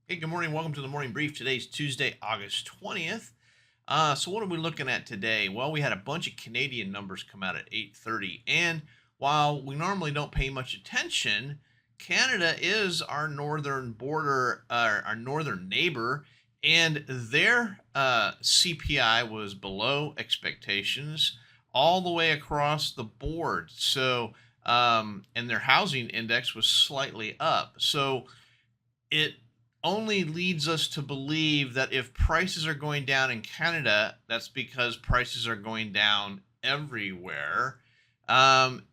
Hey, good morning. Welcome to the morning brief. Today's Tuesday, August 20th. So what are we looking at today? Well, we had a bunch of Canadian numbers come out at 8:30, and while we normally don't pay much attention, Canada is our northern border, our northern neighbor, and their CPI was below expectations all the way across the board. And their housing index was slightly up. So it only leads us to believe that if prices are going down in Canada, that's because prices are going down everywhere, um,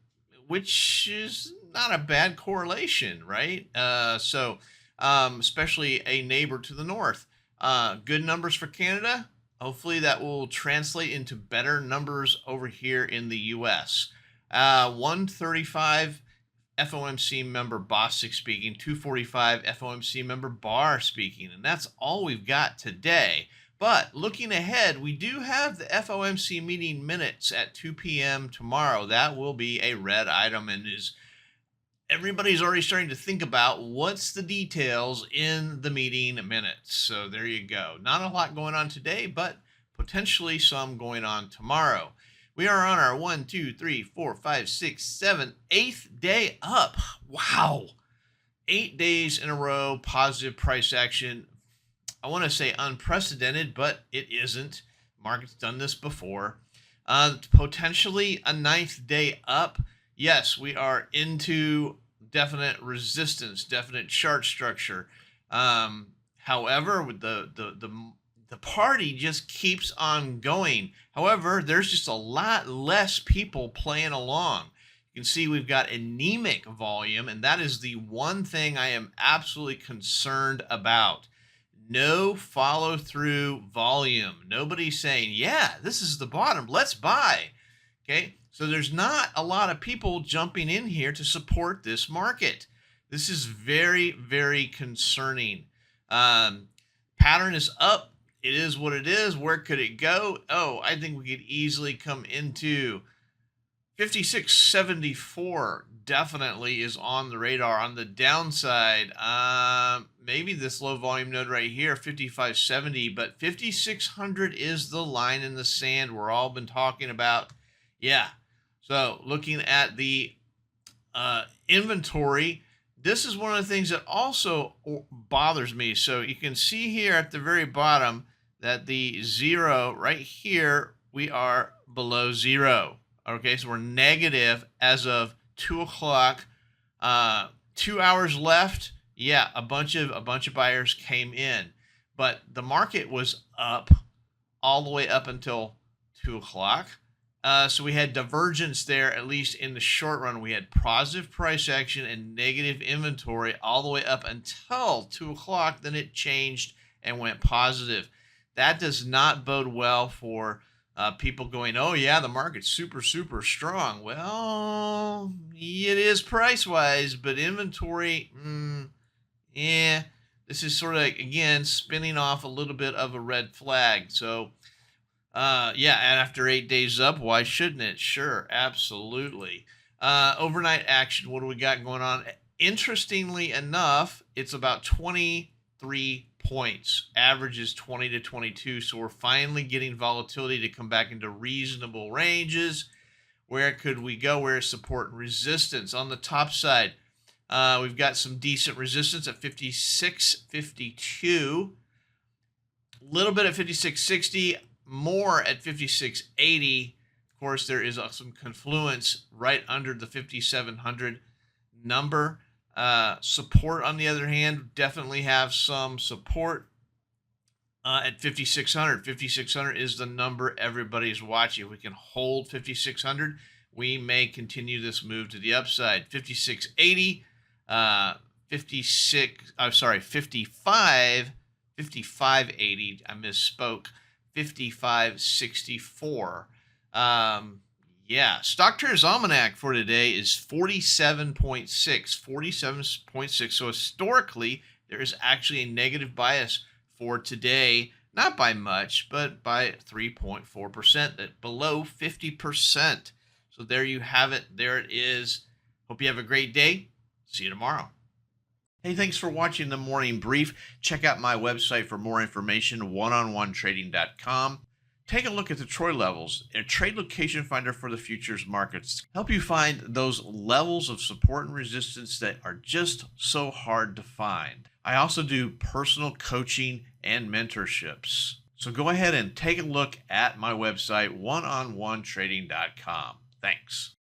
which is not a bad correlation, right? Especially a neighbor to the north. Good numbers for Canada. Hopefully, that will translate into better numbers over here in the US. 135 FOMC member Bostic speaking, 245 FOMC member Barr speaking, and that's all we've got today. But looking ahead, we do have the FOMC meeting minutes at 2 p.m. tomorrow. That will be a red item, and is everybody's already starting to think about what's the details in the meeting minutes. So there you go. Not a lot going on today, but potentially some going on tomorrow. We are on our 1, 2, 3, 4, 5, 6, 7, 8th day up. Wow. 8 days in a row, positive price action. I want to say unprecedented, but it isn't. Market's done this before. Potentially a ninth day up. Yes, we are into definite resistance, definite chart structure. However, with the party just keeps on going. However, there's just a lot less people playing along. You can see we've got anemic volume, and that is the one thing I am absolutely concerned about. No follow through volume. Nobody's saying, yeah, this is the bottom. Let's buy. Okay. So there's not a lot of people jumping in here to support this market. This is very, very concerning. Pattern is up. It is what it is. Where could it go? Oh, I think we could easily come into 5674 definitely is on the radar. On the downside, maybe this low volume node right here, 5570, but 5600 is the line in the sand we're all been talking about. Yeah. So looking at the inventory, this is one of the things that also bothers me. So you can see here at the very bottom that the zero right here, we are below zero. Okay, so we're negative as of 2 o'clock. 2 hours left. Yeah, a bunch of buyers came in, but the market was up all the way up until 2 o'clock. So we had divergence there, at least in the short run. We had positive price action and negative inventory all the way up until 2 o'clock. Then it changed and went positive. That does not bode well for people going, oh, yeah, the market's super, super strong. Well, it is price wise, but inventory, yeah, this is sort of, again, spinning off a little bit of a red flag. So, yeah, and after 8 days up, why shouldn't it? Sure, absolutely. Overnight action, what do we got going on? Interestingly enough, it's about 23 points. Average is 20 to 22. So we're finally getting volatility to come back into reasonable ranges. Where could we go? Where is support and resistance? On the top side, we've got some decent resistance at 56.52. A little bit at 56.60. More at 56.80. Of course, there is some confluence right under the 5700 number. Support, on the other hand, definitely have some support at 5600. 5600 is the number everybody's watching. If we can hold 5600, we may continue this move to the upside. 5680, 5580. I misspoke. 5564. Yeah, Stock Traders Almanac for today is 47.6. 47.6. So historically, there is actually a negative bias for today, not by much, but by 3.4%, that below 50%. So there you have it. There it is. Hope you have a great day. See you tomorrow. Hey, thanks for watching the morning brief. Check out my website for more information, oneononetrading.com. Take a look at the Troy levels, a trade location finder for the futures markets. Help you find those levels of support and resistance that are just so hard to find. I also do personal coaching and mentorships. So go ahead and take a look at my website, oneononetrading.com. Thanks.